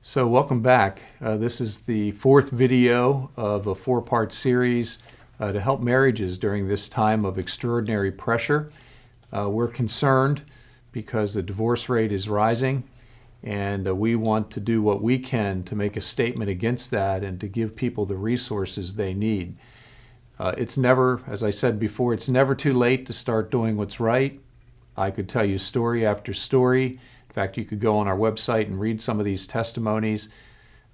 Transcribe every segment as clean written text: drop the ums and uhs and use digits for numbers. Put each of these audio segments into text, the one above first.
So welcome back. This is the fourth video of a four-part series to help marriages during this time of extraordinary pressure. We're concerned because the divorce rate is rising, and we want to do what we can to make a statement against that and to give people the resources they need. It's never, as I said before, it's never too late to start doing what's right. I could tell you story after story. In fact, you could go on our website and read some of these testimonies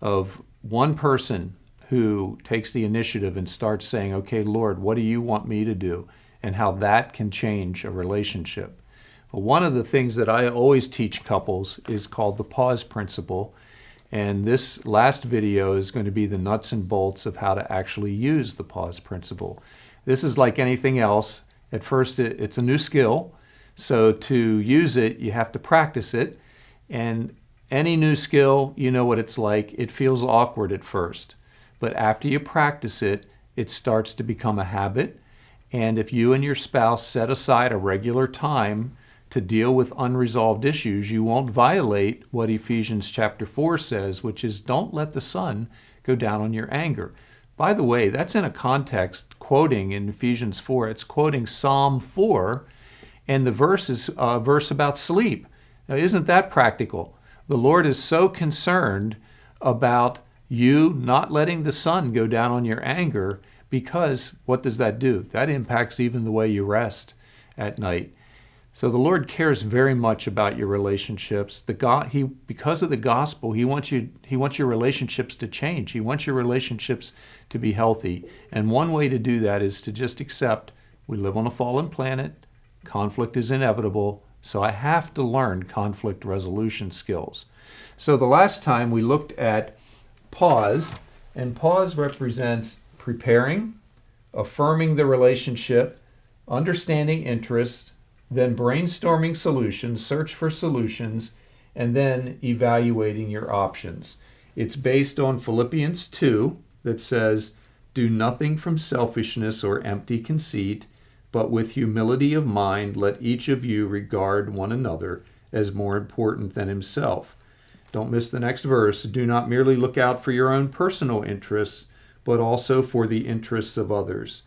of one person who takes the initiative and starts saying, okay, Lord, what do you want me to do? And how that can change a relationship. Well, one of the things that I always teach couples is called the pause principle. And this last video is going to be the nuts and bolts of how to actually use the pause principle. This is like anything else. At first, it's a new skill. So to use it, you have to practice it. And any new skill, you know what it's like. It feels awkward at first. But after you practice it, it starts to become a habit. And if you and your spouse set aside a regular time to deal with unresolved issues, you won't violate what Ephesians chapter 4 says, which is don't let the sun go down on your anger. By the way, that's in a context quoting in Ephesians 4. It's quoting Psalm 4. And the verse is a verse about sleep. Now, isn't that practical? The Lord is so concerned about you not letting the sun go down on your anger because what does that do? That impacts even the way you rest at night. So the Lord cares very much about your relationships. Because of the gospel, He wants your relationships to change. He wants your relationships to be healthy. And one way to do that is to just accept we live on a fallen planet. Conflict is inevitable, so I have to learn conflict resolution skills. So the last time we looked at pause, and pause represents preparing, affirming the relationship, understanding interests, then brainstorming solutions, search for solutions, and then evaluating your options. It's based on Philippians 2 that says, "Do nothing from selfishness or empty conceit, but with humility of mind, let each of you regard one another as more important than himself." Don't miss the next verse. "Do not merely look out for your own personal interests, but also for the interests of others.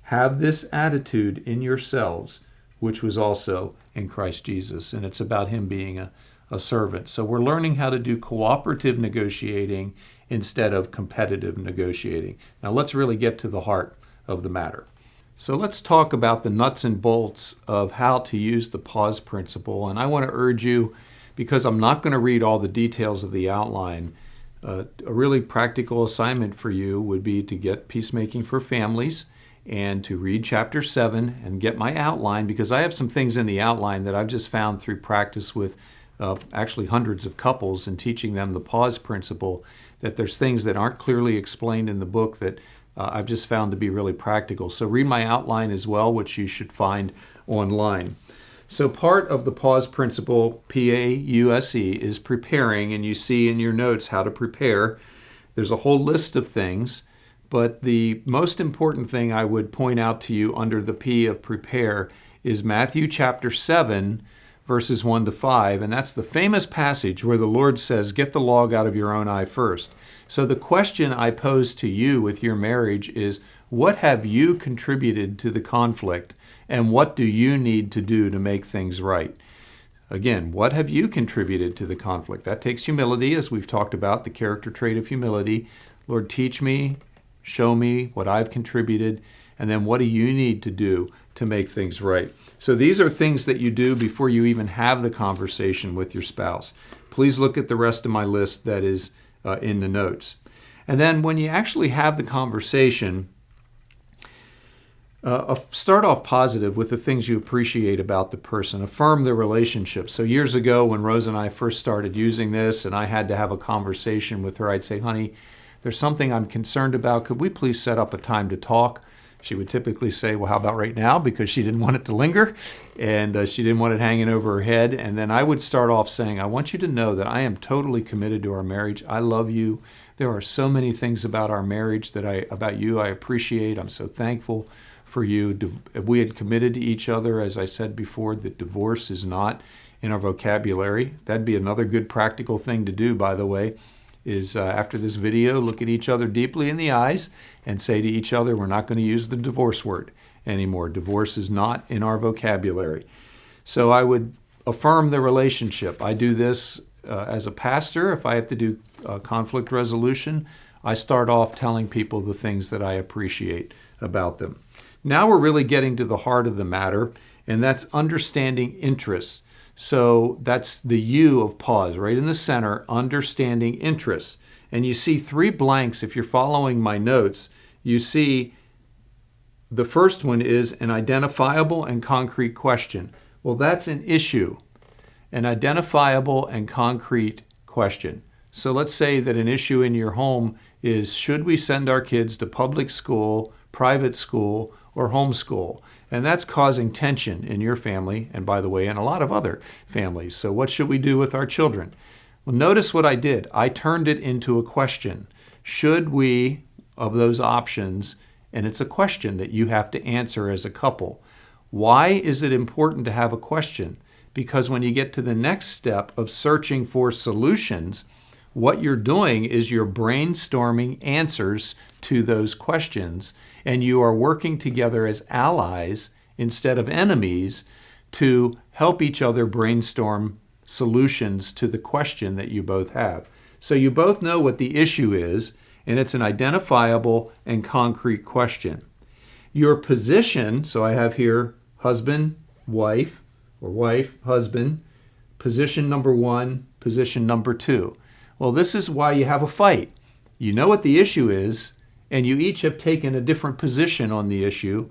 Have this attitude in yourselves, which was also in Christ Jesus." And it's about Him being a servant. So we're learning how to do cooperative negotiating instead of competitive negotiating. Now let's really get to the heart of the matter. So let's talk about the nuts and bolts of how to use the pause principle. And I want to urge you, because I'm not going to read all the details of the outline, a really practical assignment for you would be to get Peacemaking for Families and to read chapter 7 and get my outline, because I have some things in the outline that I've just found through practice with actually hundreds of couples and teaching them the pause principle, that there's things that aren't clearly explained in the book that I've just found to be really practical. So read my outline as well, which you should find online. So part of the pause principle, P-A-U-S-E, is preparing, and you see in your notes how to prepare. There's a whole list of things, but the most important thing I would point out to you under the P of prepare is Matthew chapter 7, verses 1 to 5, and that's the famous passage where the Lord says, get the log out of your own eye first. So the question I pose to you with your marriage is, what have you contributed to the conflict, and what do you need to do to make things right? Again, what have you contributed to the conflict? That takes humility, as we've talked about, the character trait of humility. Lord, teach me, show me what I've contributed, and then what do you need to do to make things right? So these are things that you do before you even have the conversation with your spouse. Please look at the rest of my list that is in the notes. And then when you actually have the conversation, start off positive with the things you appreciate about the person. Affirm the relationship. So years ago when Rose and I first started using this and I had to have a conversation with her, I'd say, honey, there's something I'm concerned about. Could we please set up a time to talk? She would typically say, well, how about right now? Because she didn't want it to linger, and she didn't want it hanging over her head. And then I would start off saying, I want you to know that I am totally committed to our marriage. I love you. There are so many things about our marriage about you I appreciate. I'm so thankful for you. We had committed to each other, as I said before, that divorce is not in our vocabulary. That'd be another good practical thing to do, by the way. is after this video, look at each other deeply in the eyes and say to each other, we're not going to use the divorce word anymore. Divorce is not in our vocabulary. So I would affirm the relationship. I do this as a pastor. If I have to do conflict resolution, I start off telling people the things that I appreciate about them. Now we're really getting to the heart of the matter, and that's understanding interests. So that's the U of pause, right in the center, understanding interests. And you see 3 blanks. If you're following my notes, you see the first one is an identifiable and concrete question. Well, that's an issue, an identifiable and concrete question. So let's say that an issue in your home is, should we send our kids to public school, private school, or homeschool? And that's causing tension in your family, and by the way, in a lot of other families. So what should we do with our children? Well, notice what I did. I turned it into a question. Should we, of those options, and it's a question that you have to answer as a couple. Why is it important to have a question? Because when you get to the next step of searching for solutions, what you're doing is you're brainstorming answers to those questions, and you are working together as allies instead of enemies to help each other brainstorm solutions to the question that you both have. So you both know what the issue is, and it's an identifiable and concrete question. Your position, so I have here husband, wife, or wife, husband, position number 1, position number 2. Well, this is why you have a fight. You know what the issue is, and you each have taken a different position on the issue.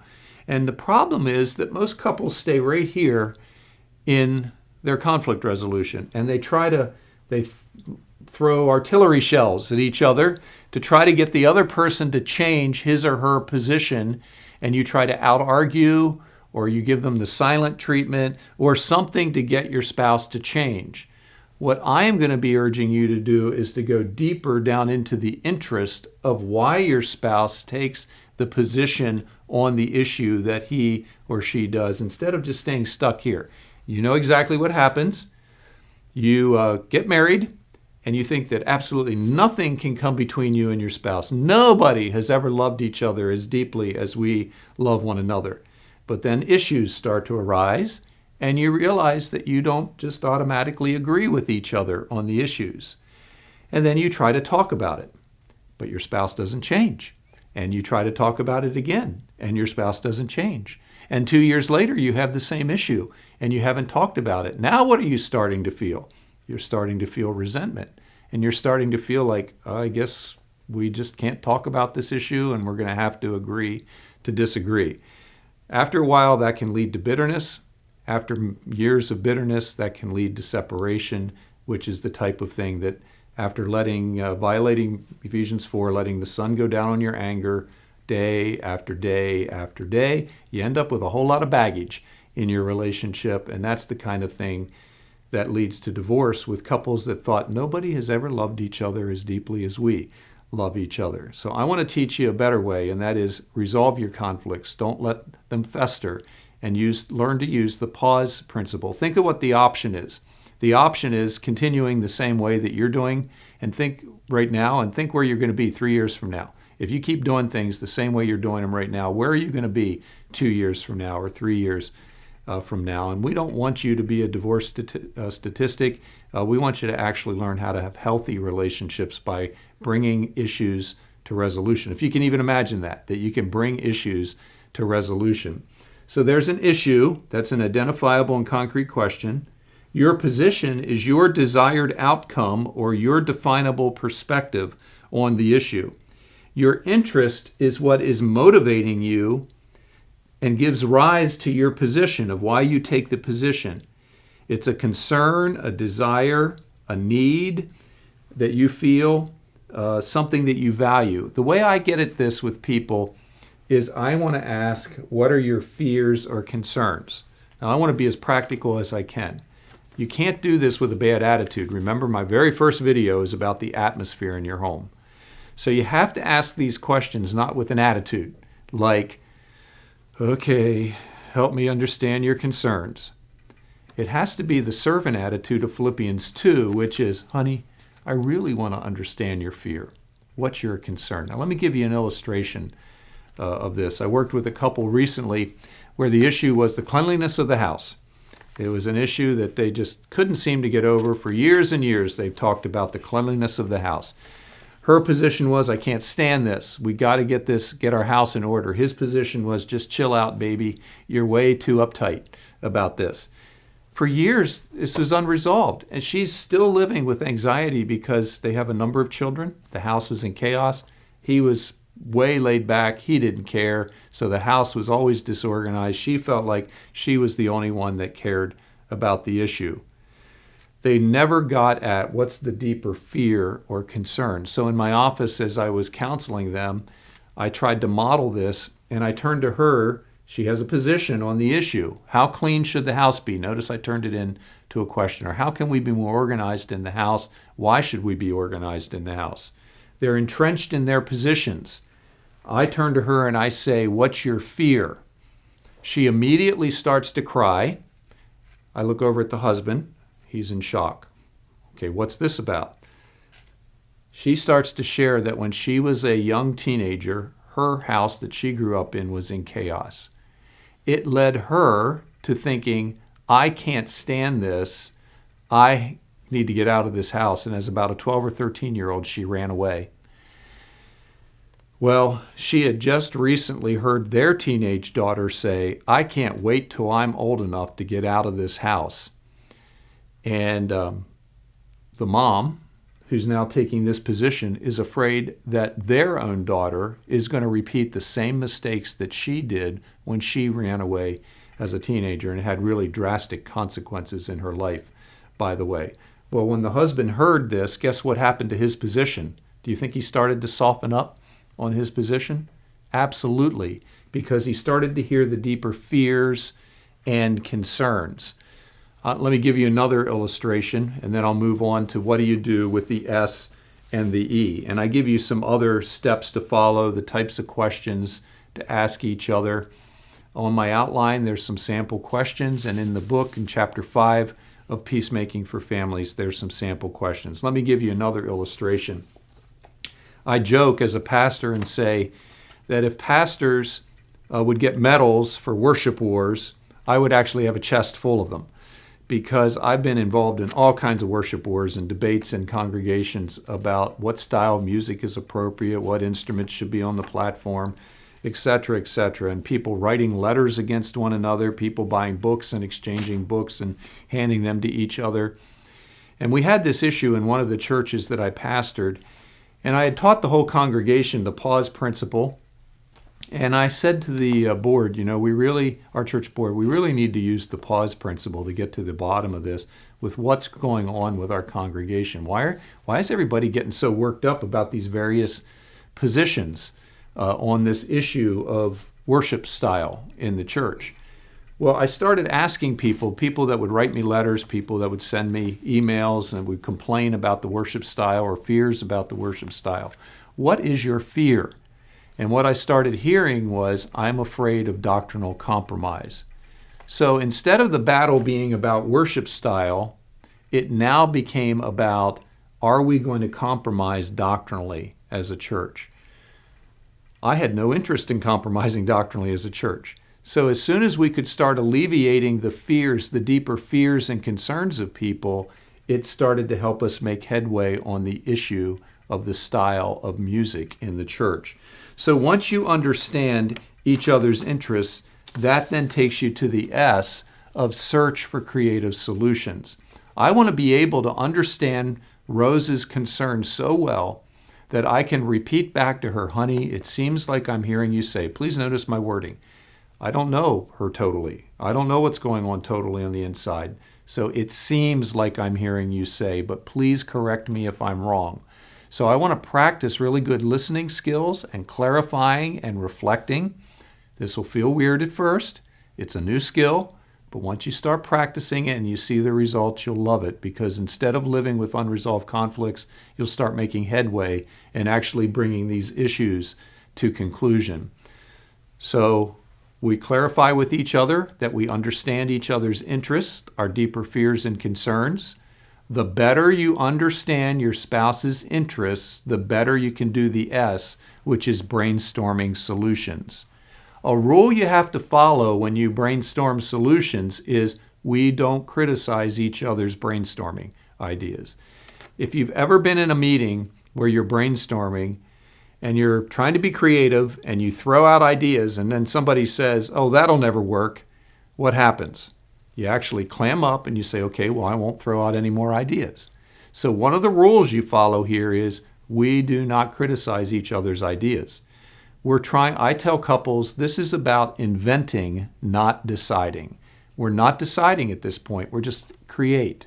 And the problem is that most couples stay right here in their conflict resolution, and they throw artillery shells at each other to try to get the other person to change his or her position, and you try to out-argue, or you give them the silent treatment, or something to get your spouse to change. What I am going to be urging you to do is to go deeper down into the interest of why your spouse takes the position on the issue that he or she does, instead of just staying stuck here. You know exactly what happens. You get married, and you think that absolutely nothing can come between you and your spouse. Nobody has ever loved each other as deeply as we love one another. But then issues start to arise, and you realize that you don't just automatically agree with each other on the issues. And then you try to talk about it, but your spouse doesn't change. And you try to talk about it again, and your spouse doesn't change. And 2 years later, you have the same issue, and you haven't talked about it. Now what are you starting to feel? You're starting to feel resentment, and you're starting to feel like, I guess we just can't talk about this issue, and we're going to have to agree to disagree. After a while, that can lead to bitterness. After years of bitterness, that can lead to separation, which is the type of thing that after violating Ephesians 4, letting the sun go down on your anger day after day after day, you end up with a whole lot of baggage in your relationship, and that's the kind of thing that leads to divorce with couples that thought nobody has ever loved each other as deeply as we love each other. So I want to teach you a better way, and that is resolve your conflicts. Don't let them fester, and learn to use the pause principle. Think of what the option is. The option is continuing the same way that you're doing, and think right now, and think where you're going to be 3 years from now. If you keep doing things the same way you're doing them right now, where are you going to be 2 years from now or 3 years from now? And we don't want you to be a divorce statistic. We want you to actually learn how to have healthy relationships by bringing issues to resolution. If you can even imagine that you can bring issues to resolution. So there's an issue. That's an identifiable and concrete question. Your position is your desired outcome or your definable perspective on the issue. Your interest is what is motivating you and gives rise to your position of why you take the position. It's a concern, a desire, a need that you feel, something that you value. The way I get at this with people is I want to ask, what are your fears or concerns? Now, I want to be as practical as I can. You can't do this with a bad attitude. Remember, my very first video is about the atmosphere in your home. So you have to ask these questions not with an attitude like, okay, help me understand your concerns. It has to be the servant attitude of Philippians 2, which is, honey, I really want to understand your fear. What's your concern? Now, let me give you an illustration of this. I worked with a couple recently where the issue was the cleanliness of the house. It was an issue that they just couldn't seem to get over. For years and years, they've talked about the cleanliness of the house. Her position was, I can't stand this. We got to get our house in order. His position was, just chill out, baby. You're way too uptight about this. For years, this was unresolved. And she's still living with anxiety because they have a number of children. The house was in chaos. He was way laid back. He didn't care. So the house was always disorganized. She felt like she was the only one that cared about the issue. They never got at what's the deeper fear or concern. So in my office, as I was counseling them, I tried to model this, and I turned to her. She has a position on the issue. How clean should the house be? Notice I turned it into a question. Or how can we be more organized in the house? Why should we be organized in the house? They're entrenched in their positions. I turn to her and I say, what's your fear? She immediately starts to cry. I look over at the husband. He's in shock. Okay, what's this about? She starts to share that when she was a young teenager, her house that she grew up in was in chaos. It led her to thinking, I can't stand this. I need to get out of this house. And as about a 12 or 13-year-old, she ran away. Well, she had just recently heard their teenage daughter say, I can't wait till I'm old enough to get out of this house. And the mom, who's now taking this position, is afraid that their own daughter is going to repeat the same mistakes that she did when she ran away as a teenager, and had really drastic consequences in her life, by the way. Well, when the husband heard this, guess what happened to his position? Do you think he started to soften up on his position? Absolutely, because he started to hear the deeper fears and concerns. Let me give you another illustration, and then I'll move on to what do you do with the S and the E. And I give you some other steps to follow, the types of questions to ask each other. On my outline, there's some sample questions, and in the book, in Chapter 5 of Peacemaking for Families, there's some sample questions. Let me give you another illustration. I joke as a pastor and say that if pastors would get medals for worship wars, I would actually have a chest full of them, because I've been involved in all kinds of worship wars and debates in congregations about what style of music is appropriate, what instruments should be on the platform, et cetera, and people writing letters against one another, people buying books and exchanging books and handing them to each other. And we had this issue in one of the churches that I pastored, and I had taught the whole congregation the pause principle. And I said to the board, our church board, we really need to use the pause principle to get to the bottom of this with what's going on with our congregation. Why is everybody getting so worked up about these various positions on this issue of worship style in the church? Well, I started asking people that would write me letters, people that would send me emails and would complain about the worship style or fears about the worship style. What is your fear? And what I started hearing was, I'm afraid of doctrinal compromise. So instead of the battle being about worship style, it now became about, are we going to compromise doctrinally as a church? I had no interest in compromising doctrinally as a church. So as soon as we could start alleviating the fears, the deeper fears and concerns of people, it started to help us make headway on the issue of the style of music in the church. So once you understand each other's interests, that then takes you to the S of search for creative solutions. I want to be able to understand Rose's concerns so well that I can repeat back to her, honey, it seems like I'm hearing you say, please notice my wording. I don't know her totally. I don't know what's going on totally on the inside. So it seems like I'm hearing you say, but please correct me if I'm wrong. So I want to practice really good listening skills and clarifying and reflecting. This will feel weird at first. It's a new skill, but once you start practicing it and you see the results, you'll love it, because instead of living with unresolved conflicts, you'll start making headway and actually bringing these issues to conclusion. So we clarify with each other that we understand each other's interests, our deeper fears and concerns. The better you understand your spouse's interests, the better you can do the S, which is brainstorming solutions. A rule you have to follow when you brainstorm solutions is we don't criticize each other's brainstorming ideas. If you've ever been in a meeting where you're brainstorming and you're trying to be creative and you throw out ideas and then somebody says, oh, that'll never work, what happens? You actually clam up and you say, okay, well, I won't throw out any more ideas. So one of the rules you follow here is we do not criticize each other's ideas. I tell couples, this is about inventing, not deciding. We're not deciding at this point. We're just create.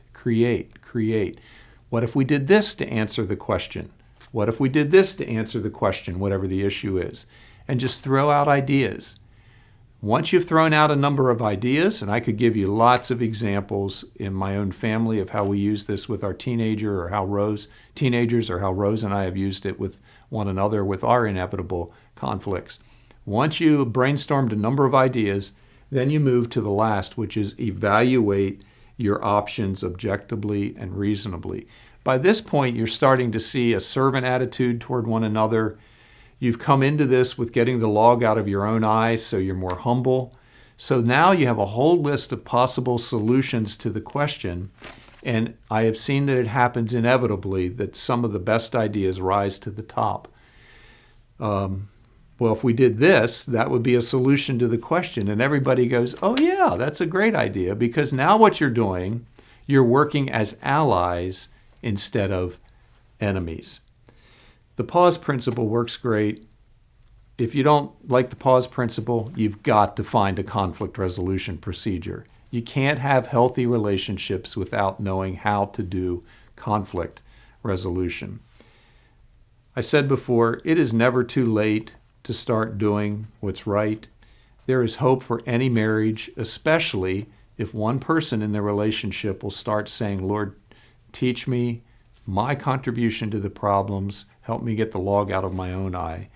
What if we did this to answer the question? What if we did this to answer the question, whatever the issue is? And just throw out ideas. Once you've thrown out a number of ideas, and I could give you lots of examples in my own family of how we use this with our teenagers or how Rose and I have used it with one another with our inevitable conflicts. Once you brainstormed a number of ideas, then you move to the last, which is evaluate your options objectively and reasonably. By this point, you're starting to see a servant attitude toward one another. You've come into this with getting the log out of your own eyes, so you're more humble. So now you have a whole list of possible solutions to the question, and I have seen that it happens inevitably that some of the best ideas rise to the top. Well, if we did this, that would be a solution to the question, and everybody goes, oh yeah, that's a great idea, because now what you're doing, you're working as allies instead of enemies. The pause principle works great. If you don't like the pause principle, you've got to find a conflict resolution procedure. You can't have healthy relationships without knowing how to do conflict resolution. I said before, it is never too late to start doing what's right. There is hope for any marriage, especially if one person in the relationship will start saying, Lord, teach me my contribution to the problems. Help me get the log out of my own eye.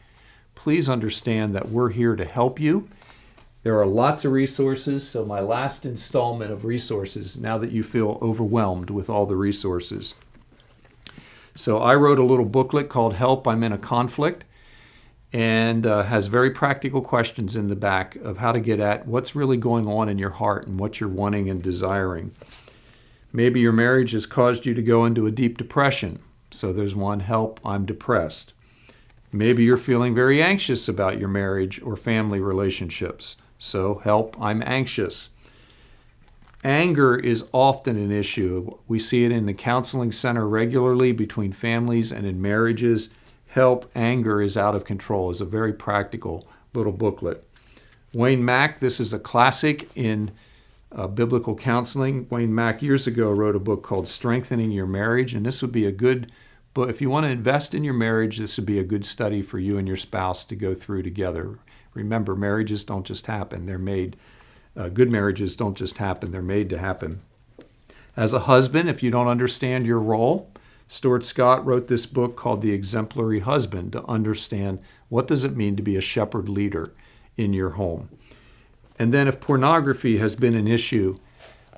Please understand that we're here to help you. There are lots of resources, so my last installment of resources, now that you feel overwhelmed with all the resources. So I wrote a little booklet called Help, I'm in a Conflict, and has very practical questions in the back of how to get at what's really going on in your heart and what you're wanting and desiring. Maybe your marriage has caused you to go into a deep depression. So there's one, Help, I'm depressed. Maybe you're feeling very anxious about your marriage or family relationships. So Help, I'm anxious. Anger is often an issue. We see it in the counseling center regularly between families and in marriages. Help, anger is out of control is a very practical little booklet. Wayne Mack, this is a classic in biblical counseling. Wayne Mack years ago wrote a book called Strengthening Your Marriage, and this would be a good book. If you want to invest in your marriage, this would be a good study for you and your spouse to go through together. Remember, marriages don't just happen. They're made. Good marriages don't just happen. They're made to happen. As a husband, if you don't understand your role, Stuart Scott wrote this book called The Exemplary Husband to understand what does it mean to be a shepherd leader in your home. And then if pornography has been an issue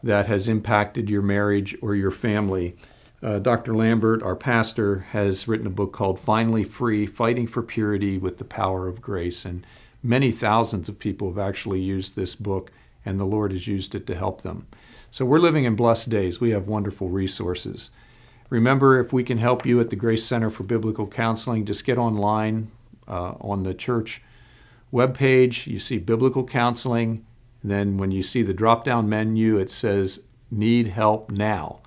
that has impacted your marriage or your family, Dr. Lambert, our pastor, has written a book called Finally Free, Fighting for Purity with the Power of Grace. And many thousands of people have actually used this book, and the Lord has used it to help them. So we're living in blessed days. We have wonderful resources. Remember, if we can help you at the Grace Center for Biblical Counseling, just get online on the church webpage. You see Biblical Counseling. Then when you see the drop-down menu, it says Need Help Now.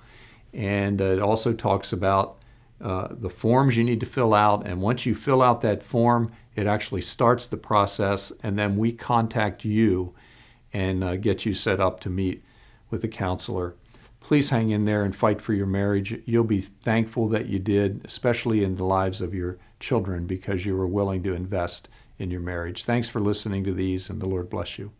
And it also talks about the forms you need to fill out. And once you fill out that form, it actually starts the process. And then we contact you and get you set up to meet with a counselor. Please hang in there and fight for your marriage. You'll be thankful that you did, especially in the lives of your children, because you were willing to invest in your marriage. Thanks for listening to these, and the Lord bless you.